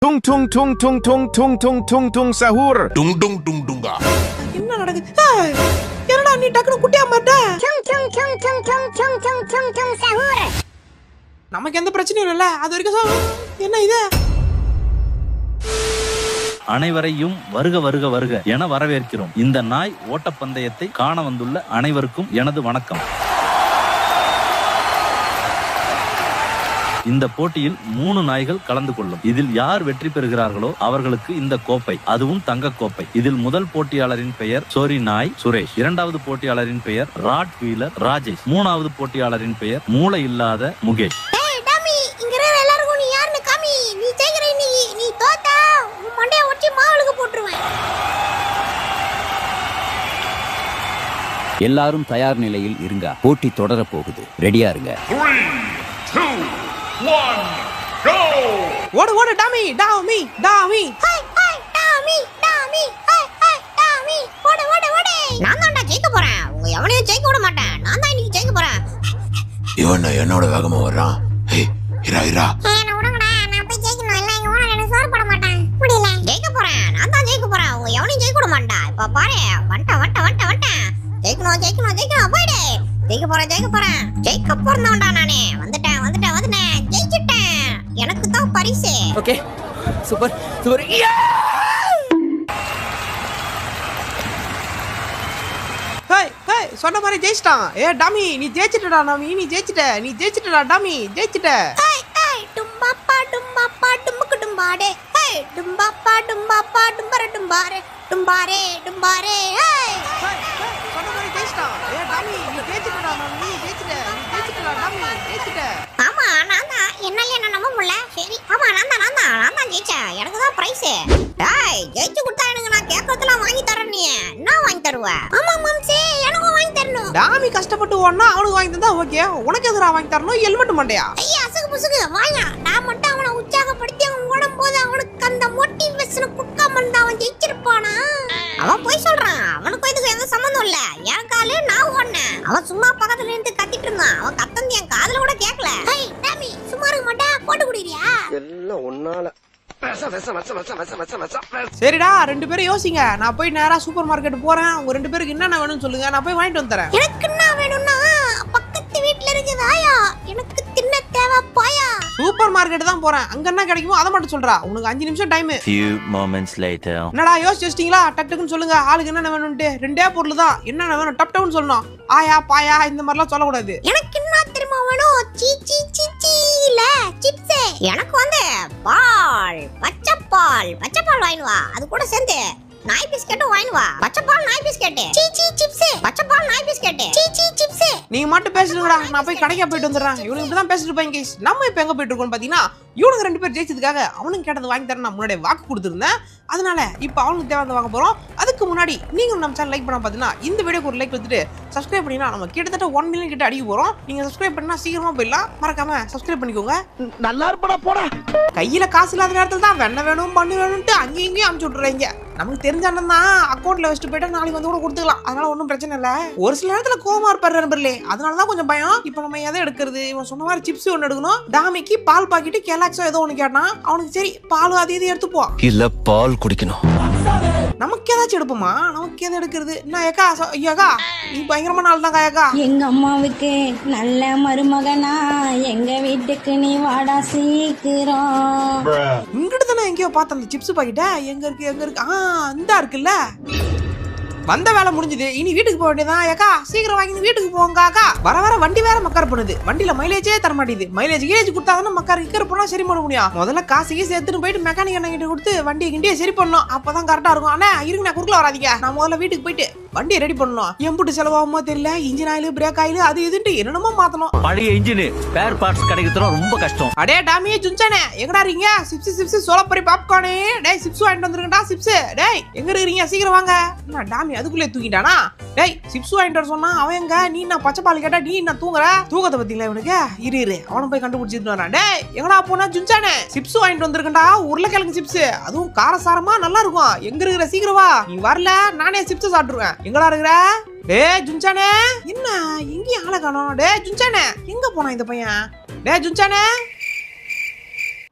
Tung tung tung tung tung tung tung tung tung sahur. Dung dung dung dunga. என்ன நடக்குது? என்னடா நீ டக்குனு குட்டியா மாட்ட? நமக்கு எந்த பிரச்சனையும் இல்ல. அது வரைக்கும் என்ன இது? அனைவரையும் வருக வருக வருக என வரவேற்கிறோம். இந்த நாய் ஓட்டப்பந்தயத்தை காண வந்துள்ள அனைவருக்கும் எனது வணக்கம். இந்த போட்டியில் 3 நாய்கள் கலந்து கொள்ளும். இதில் யார் வெற்றி பெறுகிறார்களோ அவர்களுக்கு இந்த கோப்பை, அதுவும் தங்க கோப்பை. இதில் முதல் போட்டியாளரின் பெயர் சோரி நாய் சுரேஷ், இரண்டாவது போட்டியாளரின் பெயர் ராட் வீலர் ராஜேஷ், மூணாவது போட்டியாளரின் பெயர் மூளை இல்லாத முகேஷ். எல்லாரும் தயார் நிலையில் இருங்க. போட்டி தொடர போகுது. ரெடியா இருங்க. 3, 2, 1, go! ஓடு ஓடு Tommy Tommy Tommy. Hi hi Tommy Tommy hi hi Tommy. ஓடு ஓடு ஓடு. நான் தான்டா ஜெயிக்க போறேன். உங்க எவனையும் ஜெயிக்க விட மாட்டேன். நான் தான் இன்னைக்கு ஜெயிக்க போறேன். இவன் என்னோட வேகமா வர்றான். ஹே இரா இரா. என்ன விடுங்கடா. நான் போய் ஜெயிக்கணும். இல்ல இங்க ஓட எனக்கு சோறு போட மாட்டேன். முடியல. ஜெயிக்க போறேன். நான் தான் ஜெயிக்க போறேன். உங்க எவனையும் ஜெயிக்க விட மாட்டேன். இப்ப பாரு. வந்துட்டேன். ஜெயிக்கணும். போய்டு. ஜெயிக்க போறேன். ஜெயிக்க போறேன்டா நானே. வந்துட்டேன். ஜெயிச்சிட்டேன். எனக்கு தான் பரிசு. ஓகே. சூப்பர். ஹாய் சொன்ன மாதிரி ஜெயிச்சிட்டான். டாமி நீ ஜெயிச்சிட்டடா. டாமி நீ ஜெயிச்சிட்டடா. டாமி ஜெயிச்சிட்ட. ஹாய் டும்பாப்பா டும்முக்கு டும்பாடே. ஹாய் டும்பாப்பா டும்பர டும்பாரே. ஹாய் சொன்ன மாதிரி ஜெயிச்சிட்டான். டாமி நீ ஜெயிச்சிட்டடா. டாமி நீ ஜெயிச்சிட்டடா. டாமி ஜெயிச்சிட்ட. ஆமா நான் தான். என்னால என்ன நம்ப முடியல. சரி ஆமா நான் தான் ஜெயிச்சேன். எனக்கு தான் பிரைஸ். டேய் ஜெயிச்சு கொடுத்தா எனக்கு நான் கேக்குறதெல்லாம் வாங்கி தரேன். நீ என்ன வாங்கி தருவ? ஆமா மாம்சே எனக்கு வாங்கி தரணும். டாமி கஷ்டப்பட்டு ஓடுனா அவனுக்கு வாங்கி தந்தா ஓகே. உனக்கு எதுரா வாங்கி தரணும்? ஹெல்மெட் மண்டையா? ஐயா அசகு வாயா. நான் மட்டும் அவனை உற்சாகப்படுத்தி அவன் ஓடும்போது அவனுக்கு அந்த மோட்டிவேஷன் குடுக்காம இருந்தா அவன் ஜெயிச்சிருப்பானா? அவன் போய் சொல்றான். அவனுக்கு இதுக்கு எந்த சம்பந்தம் இல்ல. என் காலு நான் ஓடுனேன். அவன் சும்மா பக்கத்துல இருந்து கத்திட்டு இருந்தான். அவன் கத்தந்து என் காதுல கூட கேட்கல. ஹேய் டாமி சும்மா இருக்க மாட்டா? போட்டு குடிறியா? எல்லாம் ஒன்னால. சரிடா 2 பேரும் யோசிங்க. நான் போய் நேரா சூப்பர் மார்க்கெட் போறேன். உங்க 2 பேருக்கு என்னென்ன வேணும்னு சொல்லுங்க. நான் போய் வாங்கிட்டு வந்துறேன். எனக்கு என்ன வேணும்னா பக்கத்து வீட்ல இருக்குதாயா. எனக்கு தின்ன தேவை பாயா. சூப்பர் மார்க்கெட் தான் போறேன். அங்க என்ன கிடைக்குமோ அதை மட்டும் சொல்றா. உனக்கு 5 நிமிஷம் டைம். Few moments later. என்னடா யோசிச்சிட்டீங்களா? டக்குன்னு சொல்லுங்க. ஆளுக்கு என்னென்ன வேணும்ட்டு. 2 பொருள் தான். என்னென்ன வேணும் டப்டவுன்னு சொல்லணும். ஆயா பாயா இந்த மாதிரிலாம் சொல்லக்கூடாது. எனக்கு என்ன தெரியுமா வேணும்? சீல சிப்ஸ். எனக்கு வந்து பால் பச்சைப்பால் வாங்கிட்டு வா. அது கூட சேர்ந்து நாய் பிஸ்கெட்டும் வாங்கிட்டு வா. பச்சைப்பால் நாய் பிஸ்கெட். சிப்ஸ். பச்சைப்பால் நாய் பிஸ்கெட். சிப்ஸ். நீங்க மட்டும் பேசுறீங்கடா. நான் போய் கடைக்கு போயிட்டு வந்துடுறேன். இவனுக்கு இப்படி தான் பேசிட்டு இருப்பாங்க கைஸ். நம்ம இப்போ எங்க போயிட்டு இருக்கோம்னு பாத்தீங்கன்னா இவனுக்கு 2 பேர் ஜெயிச்சதுக்காக அவனுக்கு கேட்டது வாங்கி தரேன் நான் முன்னாடி வாக்கு கொடுத்துருந்தேன். அதனால இப்போ அவனுக்கு தேவை வாங்க போறோம். அதுக்கு முன்னாடி நீங்க நம்ம சேனல் லைக் பண்ண பாத்தீங்கன்னா இந்த வீடியோக்கு ஒரு லைக் கொடுத்துட்டு சப்ஸ்கிரைப் பண்ணினா நம்ம கிட்டத்தட்ட 1 மில்லியன் கிட்ட அடிக்க போறோம். நீங்க சப்ஸ்கிரைப் பண்ணா சீக்கிரமா போயிடலாம். மறக்காம சப்ஸ்கிரைப் பண்ணிக்கோங்க. நல்லா இருப்படா போடா. கையில காசு இல்லாத நேரத்துல தான் வெண்ண வேணும் பண்ணு வேணும்ட்டு அங்கேயும் இங்கேயும் அனுப்பிச்சு விட்டுறாங்க. நமக்கு தெரிஞ்ச அண்ணன் தான் அக்கௌண்ட்ல வச்சுட்டு போயிட்டா நாளைக்கு வந்து கூட கொடுத்துக்கலாம். அதனால ஒன்றும் பிரச்சனை இல்லை. ஒரு சில நேரத்துல கோவமா இருப்பாரு நண்பர்களே. அதனாலதான் கொஞ்சம் பயம். இப்போ நம்ம எதை எடுக்கிறது? இவன் சொன்ன மாதிரி சிப்ஸ் ஒன்று எடுக்கணும். டாமிக்கு பால் பாக்கெட்டு கேலாக்ஸோ ஏதோ ஒன்று கேட்டான். அவனுக்கு சரி பால் அது இது எடுத்துப்போம். இல்ல பால் குடிக்கணும். நமக்கு ஏதாச்சும் எடுப்போமா? நமக்கு எதை எடுக்கிறது? நான் ஏக்கா நீ பயங்கரமான ஆள் தான் ஏக்கா. எங்க அம்மாவுக்கு நல்ல மருமகனா எங்க வீட்டுக்கு நீ வாடா சீக்கிரம். இங்கிட்டு தானே எங்கேயோ பார்த்த அந்த சிப்ஸ் பாக்கெட்ட. எங்க இருக்கு? இந்தா இருக்குல்ல. வந்த வேலை முடிஞ்சது. இனி வீட்டுக்கு போக வேண்டியதான். ஏக்கா சீக்கிரம் வாங்கி வீட்டுக்கு போங்க. அக்கா வர வண்டி வேற மக்கர் பண்ணுது. வண்டியில மைலேஜே தர மாட்டேது. மைலேஜ் கொடுத்தாதானே மக்கர் போனா சரி பண்ண முடியும். முதல்ல காசுக்கு சேர்த்துட்டு போயிட்டு மெக்கானிக் அண்ணன் கிட்ட கொடுத்து வண்டியை கிண்டியே சரி பண்ணணும். அப்பதான் கரெக்டா இருக்கும். அண்ணா இருங்க நான் குறுக்கல வராதீங்க. நான் முதல்ல வீட்டுக்கு போயிட்டு வண்டியை ரெடி பண்ணணும். எம்புட்டு செலவாகுமோ தெரியல. இன்ஜின் ஆயில் பிரேக் ஆயில் அது இதுன்ட்டு என்னென்னமோ மாத்தணும். பழைய இன்ஜின் ஸ்பேர் பார்ட்ஸ் கிடைக்கிறது ரொம்ப கஷ்டம். அடே டாமி சுஞ்சானே எங்கடா இருக்கீங்க? சிப்ஸ் சோளப்பரி பாப்கார்னு. டேய் சிப்ஸ் வாங்கிட்டு வந்துருங்கடா. சிப்ஸ் டேய் எங்க இருக்கீங்க? சீக்கிரம் வாங்க. என்ன டாமி அதுக்குள்ளே தூங்கிட்டானா? டேய் சிப்ஸ் வாங்கிட்டு சொன்னா அவன் எங்க? நீ நான் பச்சை பால் கேட்டா நீ நான் தூங்குற. தூக்கத்தை பத்திங்களா இவனுக்கு? இரு அவனை போய் கண்டுபிடிச்சிட்டு வரான். டேய் எங்கடா போனா சுஞ்சானே? சிப்ஸ் வாங்கிட்டு வந்திருக்கா. உருளைக்கிழங்கு சிப்ஸ். அதுவும் காரசாரமா நல்லா இருக்கும். எங்க இருக்கிற? சீக்கிரம் வா. நீ வரல நானே சிப்ஸ் சாப்பிட்டுருவேன். எங்கடா இருக்கிற? டேய் ஜுன்சானே என்ன எங்கேயும் ஆளை காணோம்? டேய் ஜுன்சானே எங்க போனா இந்த பையன்? டேய் ஜுன்சானே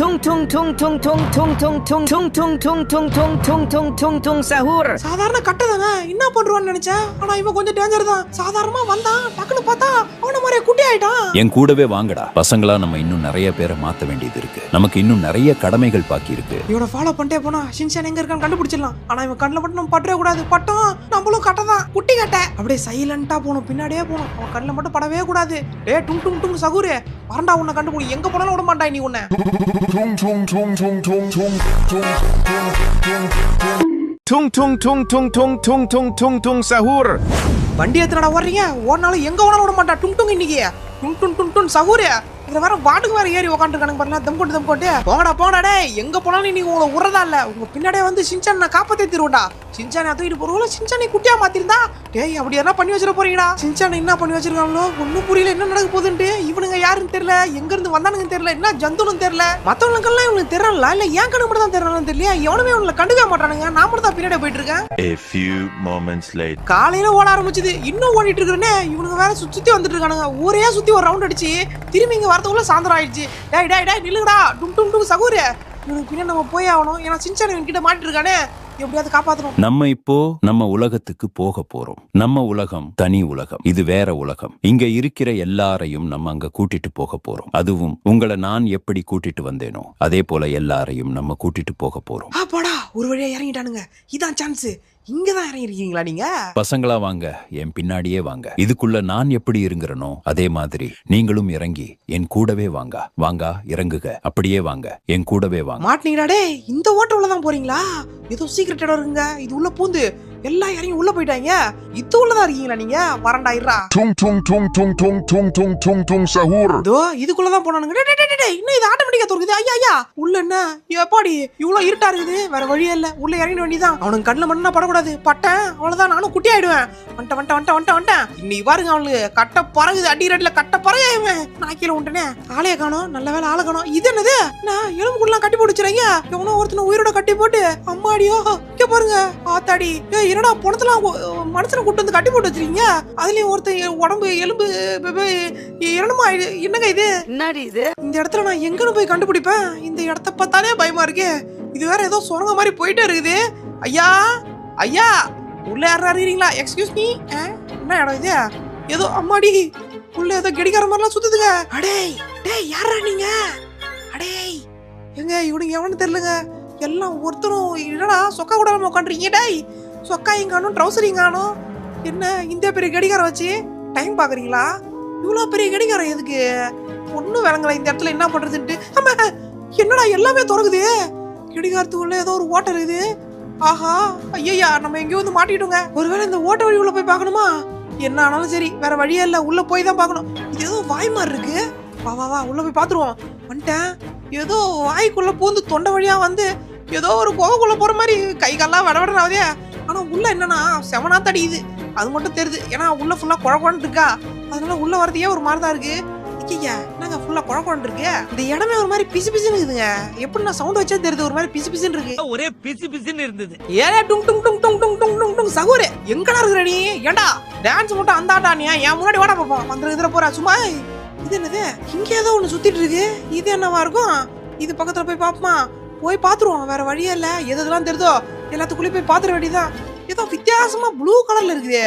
tung tung tung tung tung tung tung tung tung tung tung tung tung tung tung tung tung சஹூர். சாதாரண கட்டை தானே, என்ன பண்றான்னு நினைச்சேன். ஆனா இவன் கொஞ்சம் டேஞ்சர் தான். சாதாரணமா வந்தான், டக்குனு பார்த்தா அவன மாதிரியே குட்டி ஆயிட்டான். என் கூடவே வாங்கடா பசங்களா, நம்ம இன்னும் நிறைய பேரை மாத்த வேண்டியது இருக்கு. நமக்கு இன்னும் நிறைய கடமைகள் பாக்கி இருக்கு. இவனை ஃபாலோ பண்ணிட்டே போனா ஷின்சான் எங்க இருக்கான்னு கண்டுபிடிச்சிடலாம். ஆனா இவன் கண்ணில் மட்டும் நம்ம பற்றவே கூடாது. பட்டோம் நம்மளும் கட்டை தான், குட்டி கட்டை. அப்படியே சைலண்டா போகணும், பின்னாடியே போகணும். அவன் கண்ணில் மட்டும் படவே கூடாது. டே டும் டும் டும் சஹூர், வரண்டா உன்னை கண்டுபிடி. எங்க போனாலும் விட மாட்டாய் நீ உன்னை. Tung tung tung tung tung tung tung tung tung sahur. வண்டி எத்தனடா ஓடுறீங்க? ஓடினாலும் எங்க ஓனாலும் விட மாட்டா. டும் டும் இன்னைக்கு டும் டும் டும் டும் சஹூர். இதுல வேற வாட்டுக்கு வேற ஏறி உட்காந்துருக்கானுங்க பாருங்க. தம் கொட்டு போங்கடா போங்கடா. டே எங்க போனாலும் இன்னைக்கு உங்களை உறதா இல்ல. உங்க பின்னாடியே வந்து ஷின்சான் நான் காப்பாத்தி தருவேன்டா. ஷின்சானை தூக்கிட்டு போறவங்கள ஷின்சானை குட்டியா மாத்திருந்தா. டேய் அப்படி என்ன பண்ணி வச்சிட போறீங்கடா? ஷின்சான் என்ன பண்ணி வச்சிருக்காங்களோ ஒன்னும் புரியல. என்ன நடக்க போகுதுன்ட்டு. இவனுங்க யாருன்னு தெரியல, எங்க இருந்து வந்தானுங்கன்னு தெரியல, என்ன ஜந்துன்னு தெரியல. மத்தவங்களுக்கெல்லாம் இவனுக்கு தெரியல இல்ல ஏன் கண்ணு மட்டும் தான் தெரியலன்னு தெரியல. எவனுமே இவங்களை கண்டுக்க மாட்டானுங்க. நான் மட்டும் தான் பின்னாடி போயிட்டு இருக்கேன். A few moments later. காலையில ஓட ஆரம்பிச்சது, இன்னும் ஓடிட்டு இருக்கிறேனே. இவனுங்க வேற சுத்தி வந்துட்டு இருக்கானுங்க. ஊரே சுத்தி ஒரு ரவுண்ட் அடிச்சு திரும்பி இங்க வரதுக்குள்ள சாயந்தரம் ஆயிடுச்சு. டேய் டேய் டேய் நில்லுடா. டும் டும் டும் சஹூர், இவனுக்கு பின்னாடி நம்ம போய் ஆகணும். ஏன்னா சின்சான் இவன் கிட்ட மாட்டிட்டு இருக்கானே, எப்படியாவது காப்பாத்தணும். நம்ம இப்போ நம்ம உலகத்துக்கு போக போறோம். நம்ம உலகம் தனி உலகம், இது வேற உலகம். இங்க இருக்கிற எல்லாரையும் நம்ம அங்க கூட்டிட்டு போக போறோம். அதுவும் உங்களை நான் எப்படி கூட்டிட்டு வந்தேனோ அதே போல எல்லாரையும் நம்ம கூட்டிட்டு போக போறோம். போடா, ஒரு வழியா இறங்கிட்டானுங்க. இதான் சான்ஸ். இங்கதான் இறங்கி இருக்கீங்களா நீங்க? பசங்களா வாங்க, என் பின்னாடியே வாங்க. இதுக்குள்ள நான் எப்படி இருங்கிறனோ அதே மாதிரி நீங்களும் இறங்கி என் கூடவே வாங்க. வாங்க இறங்குக, அப்படியே வாங்க, என் கூடவே வாங்க. மாட்டீங்களா? டே இந்த ஓட்டோலதான் போறீங்களா? ஏதோ சீக்ரெட் இடம் இருக்குங்க. இது உள்ள பூந்து எல்லாம் இறங்கி உள்ள போயிட்டாங்க. இது உள்ளதா இருக்கீங்களா நீங்க? வரண்டா இருடா. Tung tung tung tung tung tung tung tung tung sahur. தோ இதுக்குள்ளதான் போனானுங்க. இன்னும் இது ஆட்டோமேட்டிக்கா திறக்குது. ஐயா ஐயா உள்ள என்ன எப்பாடி இவ்வளவு இருட்டா இருக்குது? வேற வழியே இல்ல, உள்ள இறங்கிட வேண்டியதான். அவனுக்கு கண்ணுல மண்ணா படக்கூடாது. பட்டேன் அவ்வளவுதான், நானும் குட்டி ஆயிடுவேன். வந்துட்டேன். இன்னைக்கு பாருங்க அவனுக்கு கட்ட பறகுது. அடி ரேட்ல கட்ட பறகுவேன். நான் கீழே உண்டனே. ஆளைய காணோம், நல்ல வேலை ஆளை காணோம். இது என்னது? நான் எலும்பு கூடலாம் கட்டி போட்டுச்சுறீங்க. எவனோ ஒருத்தனை உயிரோட கட்டி போட்டு அம்மாடியோ இங்க பாருங்க. ஆத்தாடி என்னடா பணத்தெல்லாம் மனுஷனை கூட்டு வந்து கட்டி போட்டு வச்சிருக்கீங்க. அதுலயும் ஒருத்தன் உடம்பு எலும்பு இரணமா. என்னங்க இது? என்னடி இது? இந்த இடத்துல நான் எங்கன்னு போய் கண்டுபிடிப்பேன்? இந்த இடத்த பார்த்தாலே பயமா இருக்கு. இது வேற ஏதோ சுரங்க மாதிரி போயிட்டே இருக்குது. ஐயா ஐயா உள்ள யாரும் அறியறீங்களா? Excuse me. என்ன இடம் இது? ஏதோ அம்மாடி உள்ள ஏதோ கெடிக்கார மாதிரிலாம் சுத்துதுங்க. அடே டேய் யாரா நீங்க? அடே எங்க இவனுங்க எவனு தெரியலங்க. எல்லாம் ஒருத்தரும் என்னடா சொக்கா கூட உட்காந்துருக்கீங்க. டேய் சொக்கா எங்கானும் ட்ரௌசர் எங்கானும். என்ன இந்த பெரிய கடிகாரம் வச்சு டைம் பாக்குறீங்களா? இவ்வளவு பெரிய கடிகாரம் எதுக்கு? ஒன்னும் விளங்கல இந்த இடத்துல என்ன பண்றதுன்ட்டு. ஆமா என்னடா எல்லாமே திறக்குது. கடிகாரத்துக்குள்ள ஏதோ ஒரு ஓட்டை இருக்குது. ஆஹா ஐயா நம்ம எங்கேயோ வந்து மாட்டிக்கிட்டோங்க. ஒருவேளை இந்த ஓட்ட வழி உள்ள போய் பார்க்கணுமா? என்ன ஆனாலும் சரி, வேற வழியே இல்ல, உள்ள போய் தான் பார்க்கணும். இது ஏதோ வாய் மாதிரி இருக்கு. வா உள்ள போய் பாத்துருவோம். வந்துட்டேன். ஏதோ வாய்க்குள்ள பூந்து தொண்டை வழியா வந்து ஏதோ ஒரு கோவக்குள்ள போற மாதிரி கை கால்லாம் வடவடனாவதே. ஆனா உள்ள என்னன்னா செவனா தடியுது, அது மட்டும் தெரியுது. ஏன்னா உள்ள ஃபுல்லா குழக்குழன்னு இருக்கா. அதனால உள்ள வரதையே ஒரு மாதிரி தான் இருக்கு. ஐயா நாங்க ஃபுல்லா குழக்குழன்னு இருக்கு. இந்த இடமே ஒரு மாதிரி பிசு பிசுன்னு இருக்குதுங்க. எப்படி நான் சவுண்ட் வச்சா தெரியுது, ஒரு மாதிரி பிசு பிசுன்னு இருக்கு. ஒரே பிசு பிசுன்னு இருந்தது. ஏடா டும் டும் டும் டும் டும் டும் டும் டும் சகோரே எங்கடா இருக்கிற நீ? ஏண்டா டான்ஸ் மட்டும் அந்த ஆட்டா நீ என் முன்னாடி வாடா பாப்போம். வந்து இதுல போறா சும்மா. இது என்னது? இங்க ஏதோ ஒண்ணு சுத்திட்டு இருக்கு. இது என்னவா இருக்கும்? இது பக்கத்துல போய் பாப்போமா? போய் பாத்துருவோம். வேற வழியே இல்ல. எதெல்லாம் தெரியுதோ எல்லாத்துக்குள்ளேயும் போய் பாத்துற வேண்டியதான். ஏதோ வித்தியாசமா ப்ளூ கலர்ல இருக்குது.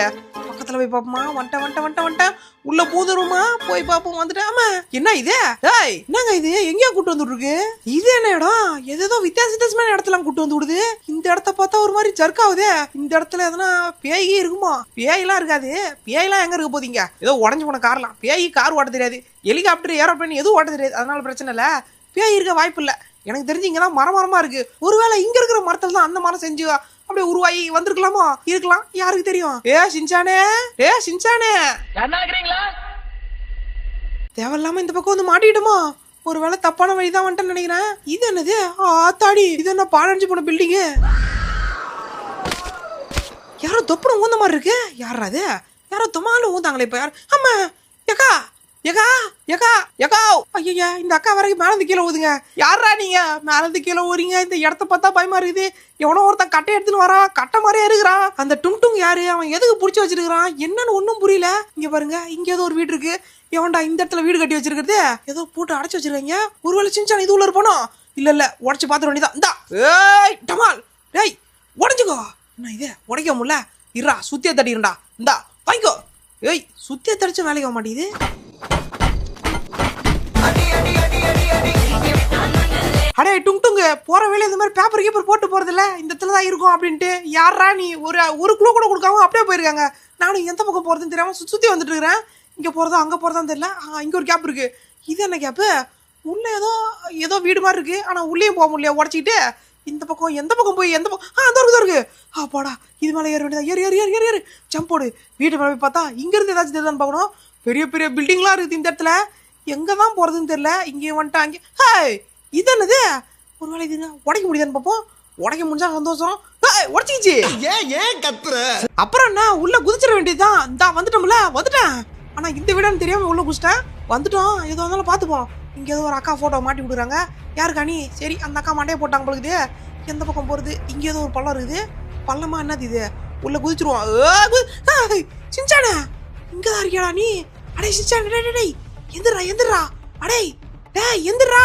பக்கத்துல போய் பாப்போமா? வந்துட்டேன். உள்ள பூதுருமா? போய் பாப்போம். வந்துட்டேன். ஆமா என்ன இது? டேய் என்னங்க இது? எங்கேயா கூட்டு வந்துட்டு இருக்கு? இது என்ன இடம்? ஏதோ வித்தியாசமான இடத்துல கூட்டு வந்து விடுது. இந்த இடத்த பார்த்தா ஒரு மாதிரி ஜர்க்காவுதே. இந்த இடத்துல எதனா பேய் இருக்குமா? பேயெல்லாம் இருக்காது. பேயெல்லாம் எங்க இருக்க போதீங்க? ஏதோ உடஞ்சு போன கார்லாம். பேய் கார் ஓட்ட தெரியாது, ஹெலிகாப்டர் ஏரோப்ளேன் எதுவும் ஓட்ட தெரியாது. அதனால பிரச்சனை இல்ல. பேய் இருக்க வாய்ப்பு இல்ல. எனக்கு தெரிஞ்சு இங்கதான் மரமா இருக்கு. ஒருவேளை இங்க இருக்கிற மரத்துல தான் அந்த மரம் செஞ்சு அப்படியே உருவாகி வந்திருக்கலாமா? இருக்கலாம், யாருக்கு தெரியும்? ஷின்சானே தேவையில்லாம இந்த பக்கம் வந்து மாட்டிக்கிட்டோமா? ஒருவேளை தப்பான வழிதான் வந்துட்டேன்னு நினைக்கிறேன். இது என்னது? ஆத்தாடி இது என்ன பாழடைஞ்சு போன பில்டிங்கு? யாரோ தொப்பனம் ஊந்த மாதிரி இருக்கு. யாரா அது? யாரோ தொமாலும் ஊந்தாங்களே இப்ப. யார்? ஆமா ஐயா இந்த அக்கா வரைக்கும் மேலந்து கீழே ஊதுங்க. யாரா நீங்க? மேலந்து கீழே ஊறீங்க. இந்த இடத்த பார்த்தா பயமா இருக்குது. எவனோ ஒருத்தன் கட்டை எடுத்துன்னு வரான். கட்டை மாதிரியே இருக்கிறான். அந்த டும் யாரு? அவன் எதுக்கு புடிச்சு வச்சிருக்கான்? என்னன்னு ஒன்னும் புரியல. இங்க பாருங்க, இங்க ஏதோ ஒரு வீடு இருக்கு. எவன்டா இந்த இடத்துல வீடு கட்டி வச்சிருக்கிறது? ஏதோ போட்டு அடைச்சு வச்சிருக்காங்க. ஒருவேளை சின்சான் இது உள்ள இருப்பானோ? இல்ல உடைச்சு பாத்துற வேண்டியதான். இந்தா ஏய் டமால் டேய் உடைச்சுக்கோ. என்ன இது உடைக்க முடியல, இருடா சுத்திய தட்டிடுடா. இந்தா வாங்கிக்கோ. ஏய் சுத்திய தடிச்ச வேலைக்கு ஆக மாட்டேங்குது. அடே டுங் டுங்கு போற வேலை இந்த மாதிரி பேப்பர் கீப்பர் போட்டு போறதில்ல, இந்த இடத்துல தான் இருக்கும் அப்படின்ட்டு யாரா நீ ஒரு க்ளூ கூட கொடுக்காம அப்படியே போயிருக்காங்க. நானும் எந்த பக்கம் போறதுன்னு தெரியாம சுத்தி வந்துட்டு இருக்கிறேன். இங்க போறதா அங்க போறதான்னு தெரியல. இங்க ஒரு கேப் இருக்கு. இது என்ன கேப்பு? உள்ள ஏதோ வீடு மாதிரி இருக்கு, ஆனா உள்ளேயும் போக முடியல உடச்சிக்கிட்டு. இந்த பக்கம் எந்த பக்கம் போய் எந்த பக்கம் அந்த இருக்கு. போடா இது மேலே ஏற வேண்டியதா. ஏறு ஏறு ஏறு ஏறு ஜம்ப் போடு. வீட்டு மேலே போய் பார்த்தா இங்க இருந்து ஏதாச்சும் தெரியுதான்னு பார்க்கணும். பெரிய பெரிய பில்டிங்லாம் இருக்குது இந்த இடத்துல. எங்க தான் போறதுன்னு தெரியல. இங்கே வந்துட்டா அங்கே. ஹாய் இது என்னது? ஒரு வேலை இது உடைக்க முடியுதான்னு பார்ப்போம். உடைக்க முடிஞ்சா சந்தோஷம். உடச்சிக்கிச்சு. ஏன் கத்துற? அப்புறம் என்ன உள்ள குதிச்சிட வேண்டியதுதான். இந்த வந்துட்டோம்ல வந்துட்டேன். ஆனா இந்த வீடுன்னு தெரியாம உள்ள குதிச்சிட்டேன். வந்துட்டோம் ஏதோ இருந்தாலும் பார்த்துப்போம். இங்க ஏதோ ஒரு அக்கா போட்டோ மாட்டி விடுறாங்க. யாருக்கா நீ? சரி அந்த அக்கா மாட்டே போட்டாங்க பழகுது. எந்த பக்கம் போறது? இங்க ஏதோ ஒரு பள்ளம் இருக்குது. பள்ளமா என்னது இது? உள்ள குதிச்சிருவோம். சின்சானே இங்கதான் இருக்கியாடா நீ? அடே சின்சானே டேய் எந்திரா. அடே டேய் எந்திரா.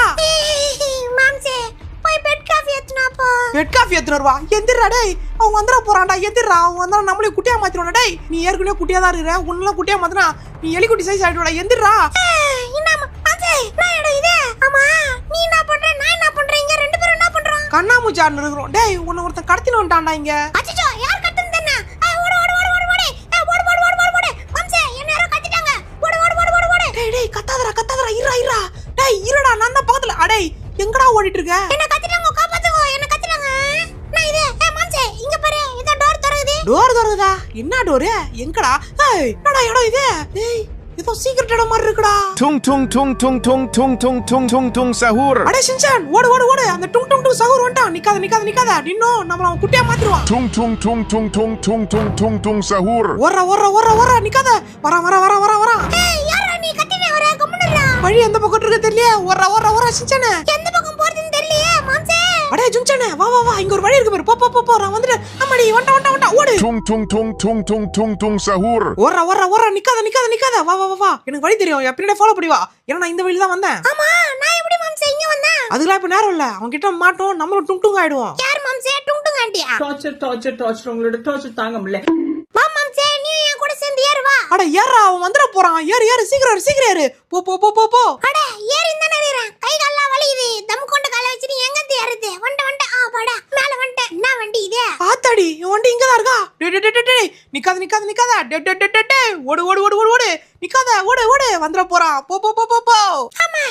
மாம்சே போய் பெட் காஃபி ஏத்துனா போ. பெட் காஃபி ஏத்துறா வா. எந்திரா டேய். அவன் வந்துற போறான்டா. எந்திரா. அவன் வந்தா நம்மளே குட்டியா மாத்திடுவானே. டேய் நீ ஏற்கனவே குட்டியா தான் இருக்கற. உன்னெல்லாம் குட்டியா மாத்தினா நீ எலிக்குட்டி சைஸ் ஆயிடுடா. எந்திரா. என்ன மாம்சே நான் எடு இது. ஆமா நீ என்ன பண்ற நான் என்ன பண்றேன்? இங்க ரெண்டு பேரும் என்ன பண்றோம்? கண்ணாமூச்சான்னு இருக்கறோம். டேய் உன்னை ஒருத்தன் கடத்தின வந்துட்டான்டா இங்க. அச்சச்சோ யார் கடத்துன தென்ன? ஓடு ஓடு ஓடு ஓடு ஓடு. ஓடு மாம்சே என்ன யாரோ கடத்திட்டாங்க. ஓடு. டேய் கத்தாதடா. இருடா. டேய் இருடா நான் தான் பக்கத்துல. அடே எங்கடா ஓடிட்டு இருக்க? என்ன கடத்திட்டாங்க காப்பாத்துவோ. என்ன கடத்திட்டாங்க. நான் இது மாம்சே இங்க பாரு. இந்த டோர் திறக்குது. டோர் திறக்குதா? என்ன டோர்? எங்கடா? ஏய் என்னடா இடம் இது? டேய் ஏதோ சீக்ரெட் இடம் மாதிரி இருக்குடா. Tung tung tung tung tung tung tung tung tung tung sahur. அடே சின்சான் ஓடு. அந்த டும் டும் டும் சஹூர் வந்துட்டான். நிக்காத. நின்னோ நம்மள குட்டியா மாத்திடுவான். Tung tung tung tung tung tung tung tung tung sahur. ஓர நிக்காத. வர. ஏய் யாரா நீ கத்தினே வர கம்முனுடா. வழி எந்த பக்கம் இருக்கு தெரியல. ஓர சின்சானே. எந்த பக்கம் போறதுன்னு தெரியலையே மாம்சே. அடே சின்சானே வா இங்க ஒரு வழி இருக்கு பாரு. போ நான் வந்துட்டு. அம்மாடி வண்டா ஓடு. Tung tung tung tung tung tung tung sahur. ஓர நிக்காத. வா எனக்கு வழி தெரியும். எப்படியே ஃபாலோ பண்ணி வா. ஏன்னா நான் இந்த வழியில தான் வந்தேன். ஆமா நான் எப்படி மாம்சே இங்க வந்தேன்? அதுலாம் இப்ப நேரம் இல்ல. அவன் கிட்ட மாட்டோம் நம்மளும் டுங் ஆயிடுவோம். யார் மாம்சே டுங் ஆண்டியா? டார்ச்சர் உங்களோட டார்ச்சர் தாங்க முடியல. வா மாம்சே நீ என் கூட சேர்ந்து ஏறு வா. அட ஏறா அவன் வந்துட போறான். ஏறு சீக்கிரம் ஏறு. போ. அட ஏறி இந்த நேரேறேன். கை கால்லாம் வலிக்குது. தம் கொண்டு காலை வச்சு நீ எங்க ஏறுது? வண்ட பாடா மேல வண்ட. என்ன வண்டி இது? ஆத்தாடி இவன் வண்டி இங்க தான் இருக்கா. டேய் நிக்காத. டேய் ஓடு. நிக்காத ஓடு வந்துட போறான். போ. ஆமா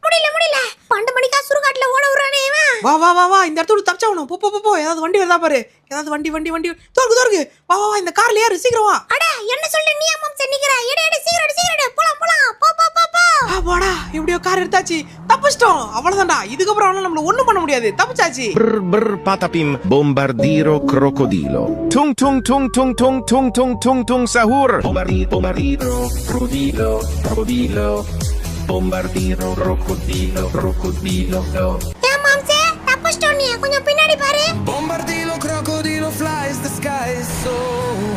முடியல. 12 மணிக்கா சுடுகாட்டுல ஓட விடுறானே இவன். வா இந்த இடத்துல தப்பிச்சாவணும். போ. ஏதாவது வண்டி வருதா பாரு. ஏதாவது வண்டி தோருக்கு. வா இந்த கார்ல ஏறு சீக்கிரம் வா. அட என்ன சொல்ற நீ அம்மா நிக்கிற? எடு சீக்கிரம் போலாம். போ. போடா எப்படியோ கார் எடுத்தாச்சு. தப்பிச்சிட்டோம். அவ்வளவுதான்டா. இதுக்கப்புறம் அவனால நம்மள ஒண்ணும் பண்ண முடியாது. தப்பிச்சாச்சு. Brr patapim bombardiro crocodilo. Tung tung tung tung tung tung tung tung tung sahur. Bombardiro crocodilo. Bombardiro crocodilo. ஏன் மாம்சே தப்பிச்சிட்டோம் நீ. கொஞ்சம் பின்னாடி பாரு. Bombardilo crocodilo flies the sky so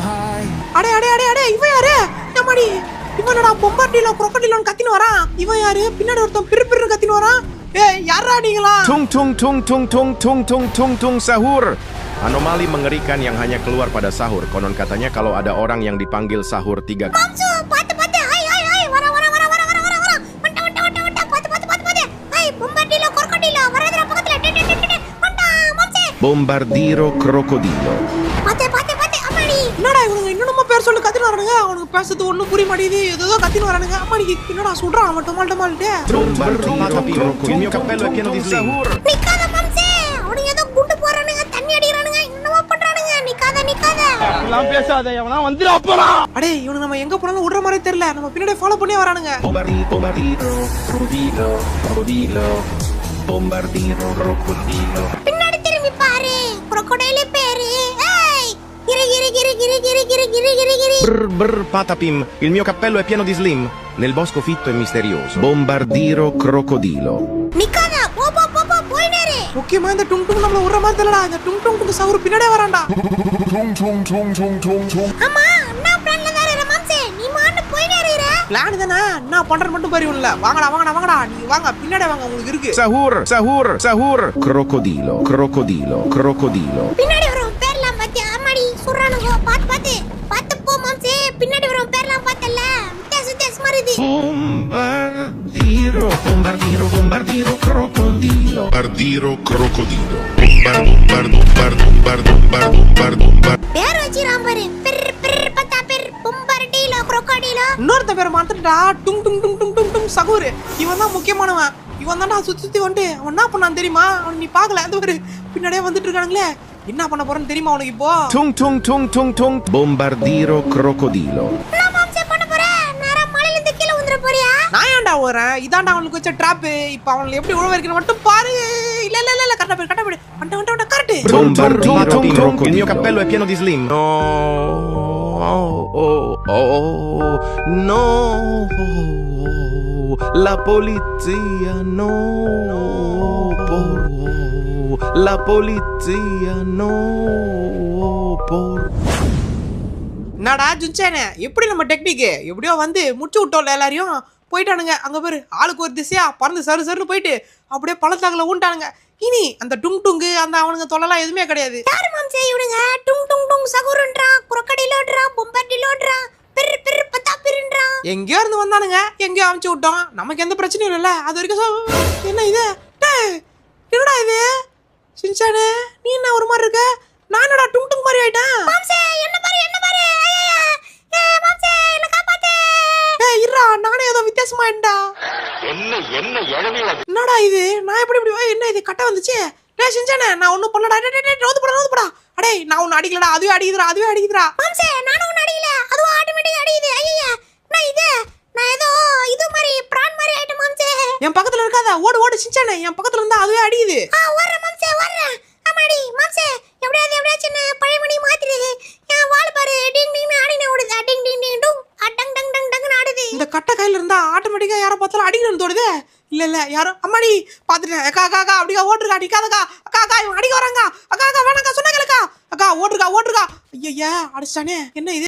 high. அடே இவன் யாரு? நம்மடி இவனடா பொம்பார்டிலோ crocodilo கத்தின வரான். இவன் யாரு? பின்னாடி ஒருத்தன் பிறு கத்தின வரான். ஏய் யாரா நீங்களா? Tung tung tung tung tung tung tung tung tung sahur. Anomali mengerikan yang hanya keluar pada sahur. Konon katanya kalau ada orang yang dipanggil sahur 3 kali. மாம்சு பாத்து ஹாய் வர பாத்து ஹாய் பொம்பார்டிலோ crocodilo வரதுற பக்கத்துல வண்டா மாம்சே. Bombardiro crocodilo. பாத்து அம்மாடி. என்னடா இவனுங்க இன்னொன்னு பேர் சொல்லி கத்தின வரானுங்க. அவனுக்கு பேசுறது ஒண்ணும் புரிய மாட்டேங்குது. ஏதோ கத்தின வரானுங்க. அம்மாடி என்னடா சொல்றான் அவன் டமால்டே. Bombardiro il mio cappello è pieno di sahur. நிக்காத மாம்சே. அவனுங்க ஏதோ குண்டு போறானுங்க. தண்ணி அடிக்குறானுங்க. என்னவோ பண்றானுங்க. நிக்காத. எல்லாம் பேசாத. எவனா வந்துடா போறான். அடே இவனுக்கு நம்ம எங்க போனாலும் விடுற மாதிரி தெரியல. நம்ம பின்னாடி ஃபாலோ பண்ணி வரானுங்க. Bombardiro crocodilo. பின்னாடி திரும்பி பாரு. crocodile பேரு. ஏய் கிரி. Brr patapim il mio cappello è pieno di slim. Nel bosco fitto e misterioso. Bombardiro crocodilo. நிக்காத. போ போய் நேரே. முக்கியமா இந்த டும் நம்மள விடுற மாதிரி தெரியலடா. இந்த டும் சவுர் பின்னாடியே வரான்டா. அம்மா நான் பிளான்ல தான் இருக்கேன் மாம்சே. நீ மாட்டு போய் நேரே. பிளான் தானே என்ன பண்றது மட்டும் பாரு இல்ல. வாங்கடா நீ வாங்க பின்னாடி வாங்க உங்களுக்கு இருக்கு. Sahur. Krokodilo. பின்னாடி வரும் பேர்லாம் பாத்தியா அம்மாடி சுறானுங்க பாத்து போ மாம்சே பின்னாடி வரும் பேர்லாம் பார்த்தல வித்தியாச மாதிரி Bombardiro crocodilo. பேர் வச்சிராம் பாரு பெர் பத்தா பெர் பொம்பர்டிலோ crocodilo. இன்னொருத்த பேரை மாத்திட்டா டும் டும் டும் டும் டும் டும் சகூர். இவன் தான் முக்கியமானவன். இவன் தான்டா சுத்தி வந்துட்டு அவன் என்ன பண்ணான் தெரியுமா? அவன் நீ பாக்கல அந்த ஒரு பின்னாடியே வந்துட்டு இருக்கானுங்களே. என்ன பண்ண போறேன்னு தெரியுமா உனக்கு இப்போ? Tung. Bombardiro crocodilo. நான் மாம்சே பண்ண போறேன். நேரா மலையில இருந்து கீழ உந்திர போறியா? நான் ஏன்டா வரேன்? இதான்டா அவனுக்கு வச்ச ட்ராப். இப்போ அவன் எப்படி உழவ இருக்கணும் மட்டும் பாரு. இல்ல கரெக்டா போடு. வண்ட correct. Bombardiro crocodilo. Il mio cappello è pieno di slim. No. La polizia no. La polizia no. என்னடா ஜுன்சேனே எப்படி நம்ம டெக்னிக் எப்படியோ வந்து முடிச்சு விட்டோம்ல எல்லாரையும். போயிட்டானுங்க அங்க பேரு ஆளுக்கு ஒரு திசையா பறந்து சருன்னு போயிட்டு அப்படியே பள்ளத்தாக்குல ஊண்டானுங்க. இனி அந்த டுங்கு அந்த அவனுங்க தொல்லலாம் எதுவுமே கிடையாது. யாரு மாம்சே இவனுங்க? டுங் சகுருன்றா crocodiloன்றா பொம்பர்டிலோன்றா பெர் பத்தா பெர்ன்றா. எங்கேயோ இருந்து வந்தானுங்க எங்கேயோ அமுச்சு விட்டோம். நமக்கு எந்த பிரச்சனையும் இல்லைல்ல. அது வரைக்கும் என்ன இது? என்னடா இது சின்சானே நீ என்ன ஒரு மாதிரி இருக்க? நானடா டுங் மாதிரி ஆயிட்டேன். மாம்சே என்ன பாரு ஐயா மாம்சே என்ன காப்பாத்து. இருடா நானே ஏதோ வித்தியாசமாயிட்டா. என்னடா இது? நான் எப்படி என்ன இது கட்ட வந்துச்சு? டேய் சின்சானே நான் ஒண்ணும் பண்ணலடா. டேய் ரோது போடா. அடே நான் ஒன்னு அடிக்கலடா. அதுவே அடிக்குதுடா. மாம்சே நானும் ஒன்னு அடிக்கல. அதுவும் ஆட்டோமேட்டிக்கா அடிக்குது. ஐயா நான் ஏதோ இது மாதிரி பிரான் மாதிரி ஆயிட்ட மாம்சே. என் பக்கத்துல இருக்காத. ஓடு சின்சானே. என் பக்கத்துல இருந்தா அதுவே அடிக்குது. ஓடுறேன் மாம்சே ஓடுறேன். அம்மாடி மாம்சே எப்படியாச்சும் பழையபடி மாத்திடுது. என் வால் பாரு டிங் டிங் ஆடினே ஓடுது. டிங் டிங் டும் டங் டங் டங் டங் ஆடுது. இந்த கட்டை கையில இருந்தா ஆட்டோமேட்டிக்கா யாரை பார்த்தாலும் அடிக்கணும்னு தோணுது. இல்ல யாரும் அம்மாடி பாத்துட்டேன். அக்கா அப்படிக்கா ஓட்டுருக்கா அடிக்காதக்கா. அக்கா இவன் அடிக்க வராங்க. அக்கா வேணாக்கா சொன்னாங்கல்லக்கா. அக்கா ஓட்டுருக்கா. ஐயா அடிச்சானே என்ன இது?